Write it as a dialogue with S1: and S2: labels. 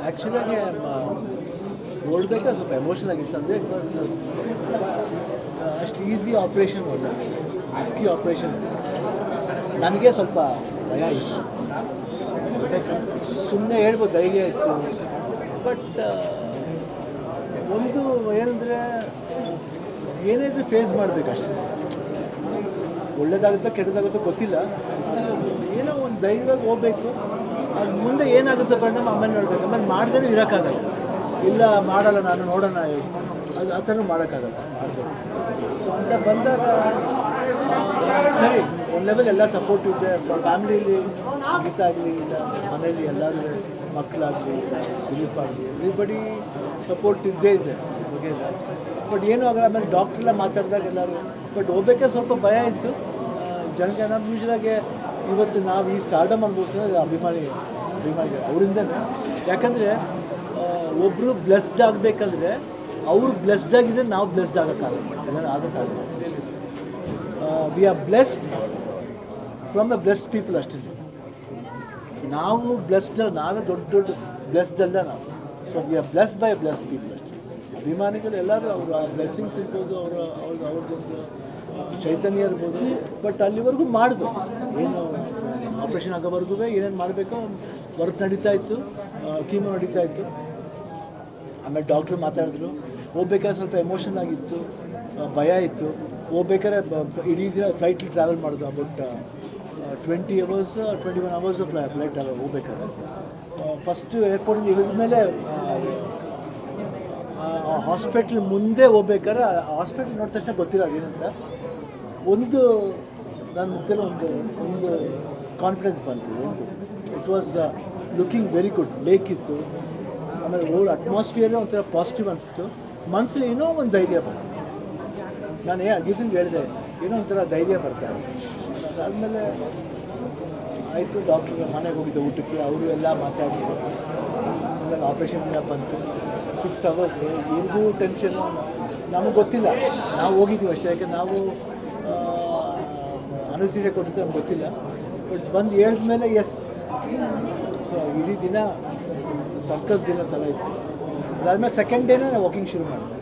S1: ಆ್ಯಕ್ಚುಲಾಗಿ ಓಡಬೇಕಾದ್ರೆ ಸ್ವಲ್ಪ ಎಮೋಷನಲ್ ಆಗಿತ್ತು. ಅಂದರೆ ಇಟ್ ವಾಸ್ ಅಷ್ಟು ಈಸಿ ಆಪ್ರೇಷನ್ ಅಲ್ಲ, ರಿಸ್ಕಿ ಆಪ್ರೇಷನ್. ನನಗೆ ಸ್ವಲ್ಪ ಭಯ ಇತ್ತು, ಸುಮ್ಮನೆ ಹೇಳ್ಬೋದು ಧೈರ್ಯ ಇತ್ತು. ಬಟ್ ಒಂದು ಏನಂದರೆ ಏನೇ ಇದ್ರೂ ಫೇಸ್ ಮಾಡಬೇಕಷ್ಟೇ. ಒಳ್ಳೇದಾಗುತ್ತೋ ಕೆಟ್ಟದಾಗುತ್ತೋ ಗೊತ್ತಿಲ್ಲ, ಏನೋ ಒಂದು ಧೈರ್ಯವಾಗಿ ಹೋಗ್ಬೇಕು. ಅದು ಮುಂದೆ ಏನಾಗುತ್ತೆ ಪರಿಣಾಮ ಆಮೇಲೆ ನೋಡಬೇಕು. ಆಮೇಲೆ ಮಾಡ್ದೇ ಇರೋಕ್ಕಾಗಲ್ಲ, ಇಲ್ಲ ಮಾಡಲ್ಲ ನಾನು ನೋಡೋಣ, ಅದು ಆ ಥರ ಮಾಡೋಕ್ಕಾಗಲ್ಲ, ಮಾಡಬೇಕು. ಸೊ ಅಂತ ಬಂದಾಗ ಸರಿ, ಒಂದು ಲೆವೆಲ್ ಎಲ್ಲ ಸಪೋರ್ಟ್ ಇದೆ. ಫ್ಯಾಮಿಲೀಲಿ ಗೀತಾ ಆಗಲಿ, ಇಲ್ಲ ಮನೇಲಿ ಎಲ್ಲರೂ ಮಕ್ಕಳಾಗಲಿ, ದಿಲೀಪ್ ಆಗಲಿ, ಎವ್ರಿಬಡಿ ಸಪೋರ್ಟ್ ಇದ್ದೇ ಇದೆ ಬಗ್ಗೆ. ಬಟ್ ಏನೂ ಆಗಲ್ಲ. ಆಮೇಲೆ ಡಾಕ್ಟ್ರೆಲ್ಲ ಮಾತಾಡಿದಾಗ ಎಲ್ಲರೂ, ಬಟ್ ಹೋಗ್ಬೇಕಾದ್ರೆ ಸ್ವಲ್ಪ ಭಯ ಇತ್ತು ಜನಕ್ಕೆ. ನಮ್ಮ ಯೂಶ್ವಲಾಗಿ ಇವತ್ತು ನಾವು ಈ ಸ್ಟಾರ್ಡಮ್ ಅನ್ಭವಿಸೋದು ಅಭಿಮಾನಿಗಳು ಅವರಿಂದನೇ. ಯಾಕಂದರೆ ಒಬ್ಬರು ಬ್ಲೆಸ್ಡ್ ಆಗಬೇಕಂದ್ರೆ ಅವರು ಬ್ಲೆಸ್ಡ್ ಆಗಿದ್ರೆ ನಾವು ಬ್ಲೆಸ್ಡ್ ಆಗೋಕ್ಕಾಗಲ್ಲ, ಎಲ್ಲರೂ ಆಗೋಕ್ಕಾಗಲ್ಲ. We are blessed from a blessed people ಅಷ್ಟೇ. ನಾವು ಬ್ಲೆಸ್ಡ್, ನಾವೇ ದೊಡ್ಡ ಬ್ಲೆಸ್ಡ್ ಅಲ್ಲ ನಾವು. So we are blessed by blessed people ಅಷ್ಟೇ. ಅಭಿಮಾನಿಗಳು ಎಲ್ಲರೂ ಅವರು ಆ ಬ್ಲೆಸ್ಸಿಂಗ್ಸ್ ಇರ್ಬೋದು, ಅವ್ರದ್ದೊಂದು ಚೈತನ್ಯ ಇರ್ಬೋದು. ಬಟ್ ಅಲ್ಲಿವರೆಗೂ ಮಾಡಿದ್ರು, ಏನು ಆಪ್ರೇಷನ್ ಆಗೋವರೆಗೂ ಏನೇನು ಮಾಡಬೇಕೋ ವರ್ಕ್ ನಡೀತಾ ಇತ್ತು, ಕೀಮೋ ನಡೀತಾ ಇತ್ತು. ಆಮೇಲೆ ಡಾಕ್ಟ್ರು ಮಾತಾಡಿದ್ರು. ಹೋಗ್ಬೇಕಾದ್ರೆ ಸ್ವಲ್ಪ ಎಮೋಷನ್ ಆಗಿತ್ತು, ಭಯ ಇತ್ತು. ಹೋಗ್ಬೇಕಾದ್ರೆ ಇಡೀ ದಿನ ಫ್ಲೈಟ್ಲಿ ಟ್ರಾವೆಲ್ ಮಾಡಿದ್ರು. ಅಬೌಟ್ 21 hours ಫ್ಲೈಟ್ ಟ್ರಾವೆಲ್ ಹೋಗ್ಬೇಕಾದ್ರೆ. ಫಸ್ಟು ಏರ್ಪೋರ್ಟಿಂದ ಇಳಿದ ಮೇಲೆ ಹಾಸ್ಪಿಟ್ಲ್ ಮುಂದೆ ಹೋಗ್ಬೇಕಾದ್ರೆ ಹಾಸ್ಪಿಟ್ಲ್ ನೋಡಿದ ತಕ್ಷಣ ಗೊತ್ತಿಲ್ಲ ಅದೇನಂತ. ಒಂದು ನನ್ನ ಮುದ್ದೆಲ್ಲ ಒಂದು ಕಾನ್ಫಿಡೆನ್ಸ್ ಬಂತು. It was looking very good. Lake ಇತ್ತು, ಆಮೇಲೆ ರೋಡ್ ಅಟ್ಮಾಸ್ಫಿಯರೇ ಒಂಥರ ಪಾಸಿಟಿವ್ ಅನಿಸ್ತು. ಮನಸ್ಸಲ್ಲಿ ಏನೋ ಒಂದು ಧೈರ್ಯ ಬಂತು. ನಾನು ಗೀತಂಗೆ ಹೇಳಿದೆ, ಏನೋ ಒಂಥರ ಧೈರ್ಯ ಬರ್ತಾರೆ. ಅದಾದಮೇಲೆ ಆಯಿತು, ಡಾಕ್ಟ್ರ್ ಮನೆಗೆ ಹೋಗಿದ್ದೆ ಊಟಕ್ಕೆ, ಅವರು ಎಲ್ಲ ಮಾತಾಡಿದ್ರು. ಆಮೇಲೆ ಆಪ್ರೇಷನ್ ದಿನ ಬಂತು. 6 hours ಇವ್ರಿಗೂ ಟೆನ್ಷನು, ನಮಗೆ ಗೊತ್ತಿಲ್ಲ, ನಾವು ಹೋಗಿದ್ದೀವಿ ಅಷ್ಟೇ. ಯಾಕೆ ನಾವು ಅನಸ್ತೀಸಿಯಾ ಕೊಟ್ಟಿದ್ದು ನಮ್ಗೆ ಗೊತ್ತಿಲ್ಲ. ಬಟ್ ಬಂದು ಹೇಳಿದ್ಮೇಲೆ ಎಸ್. ಸೊ ಇಡೀ ದಿನ ಸರ್ಕಸ್ ದಿನ ಥರ ಇತ್ತು. ಅದಾದಮೇಲೆ ಸೆಕೆಂಡ್ ಡೇನೇ ನಾನು ವಾಕಿಂಗ್ ಶುರು ಮಾಡಿದೆ.